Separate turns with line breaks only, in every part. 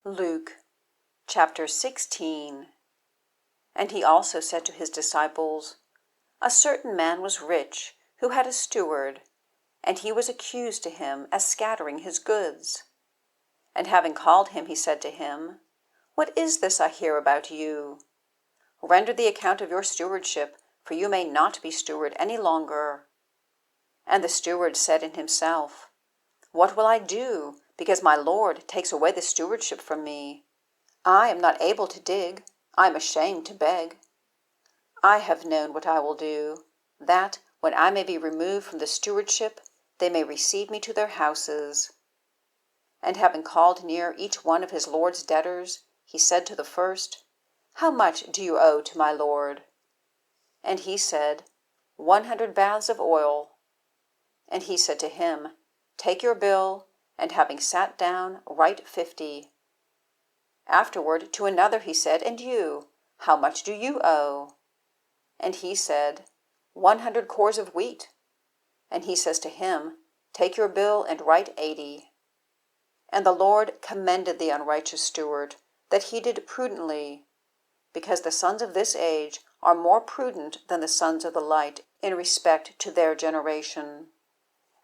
Luke chapter 16. And he also said to his disciples, A certain man was rich, who had a steward, and he was accused to him as scattering his goods. And having called him, he said to him, What is this I hear about you? Render the account of your stewardship, for you may not be steward any longer. And the steward said in himself, What will I do, because my Lord takes away the stewardship from me? I am not able to dig, I am ashamed to beg. I have known what I will do, that, when I may be removed from the stewardship, they may receive me to their houses. And having called near each one of his Lord's debtors, he said to the first, How much do you owe to my Lord? And he said, 100 baths of oil. And he said to him, Take your bill, and having sat down, write 50. Afterward to another he said, And you, how much do you owe? And he said, 100 cores of wheat. And he says to him, Take your bill and write 80. And the Lord commended the unrighteous steward, that he did prudently, because the sons of this age are more prudent than the sons of the light in respect to their generation.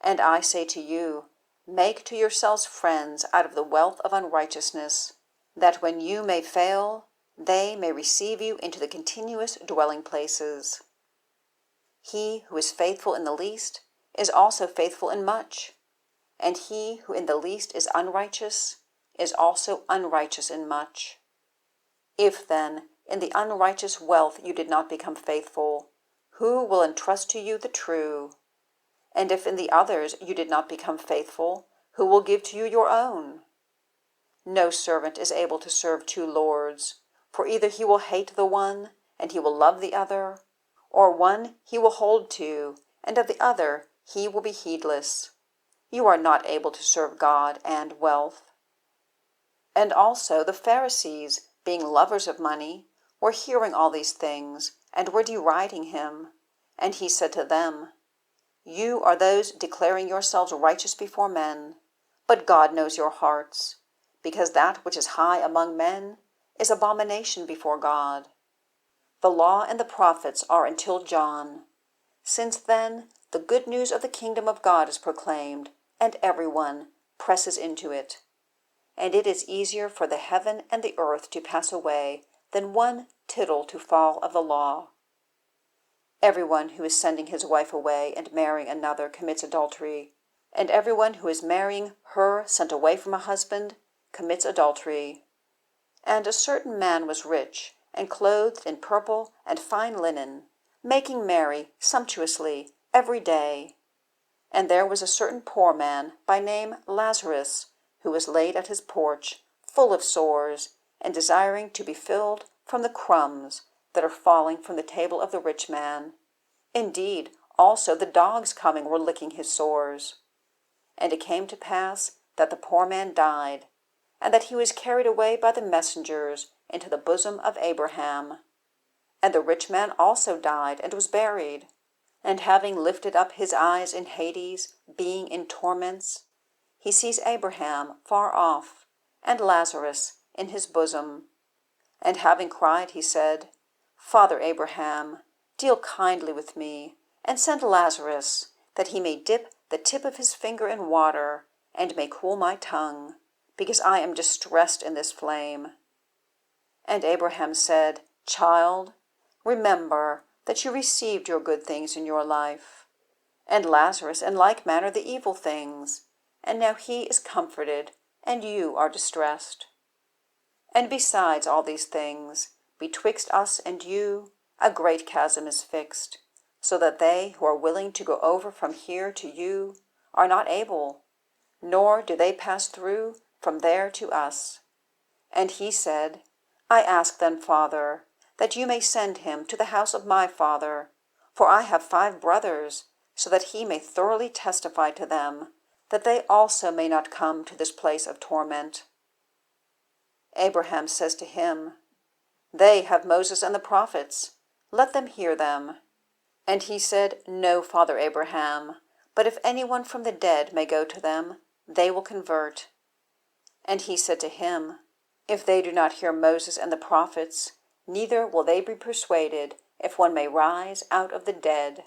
And I say to you, Make to yourselves friends out of the wealth of unrighteousness, that when you may fail, they may receive you into the continuous dwelling places. He who is faithful in the least is also faithful in much, and he who in the least is unrighteous is also unrighteous in much. If then in the unrighteous wealth you did not become faithful, who will entrust to you the true? And if in the others you did not become faithful, who will give to you your own? No servant is able to serve two lords, for either he will hate the one, and he will love the other, or one he will hold to, and of the other he will be heedless. You are not able to serve God and wealth. And also the Pharisees, being lovers of money, were hearing all these things, and were deriding him. And he said to them, You are those declaring yourselves righteous before men, but God knows your hearts, because that which is high among men is abomination before God. The law and the prophets are until John. Since then, the good news of the kingdom of God is proclaimed, and everyone presses into it. And it is easier for the heaven and the earth to pass away than one tittle to fall of the law. Everyone who is sending his wife away and marrying another commits adultery, and everyone who is marrying her sent away from a husband commits adultery. And a certain man was rich, and clothed in purple and fine linen, making merry sumptuously every day. And there was a certain poor man by name Lazarus, who was laid at his porch, full of sores, and desiring to be filled from the crumbs that are falling from the table of the rich man. Indeed, also the dogs coming were licking his sores. And it came to pass that the poor man died, and that he was carried away by the messengers into the bosom of Abraham. And the rich man also died and was buried. And having lifted up his eyes in Hades, being in torments, he sees Abraham far off, and Lazarus in his bosom. And having cried, he said, Father Abraham, deal kindly with me, and send Lazarus, that he may dip the tip of his finger in water, and may cool my tongue, because I am distressed in this flame. And Abraham said, Child, remember that you received your good things in your life, and Lazarus in like manner the evil things, and now he is comforted, and you are distressed. And besides all these things, betwixt us and you, a great chasm is fixed, so that they who are willing to go over from here to you are not able, nor do they pass through from there to us. And he said, I ask then, Father, that you may send him to the house of my father, for I have 5 brothers, so that he may thoroughly testify to them, that they also may not come to this place of torment. Abraham says to him, They have Moses and the prophets, let them hear them. And he said, No, Father Abraham, but if anyone from the dead may go to them, they will convert. And he said to him, If they do not hear Moses and the prophets, neither will they be persuaded if one may rise out of the dead.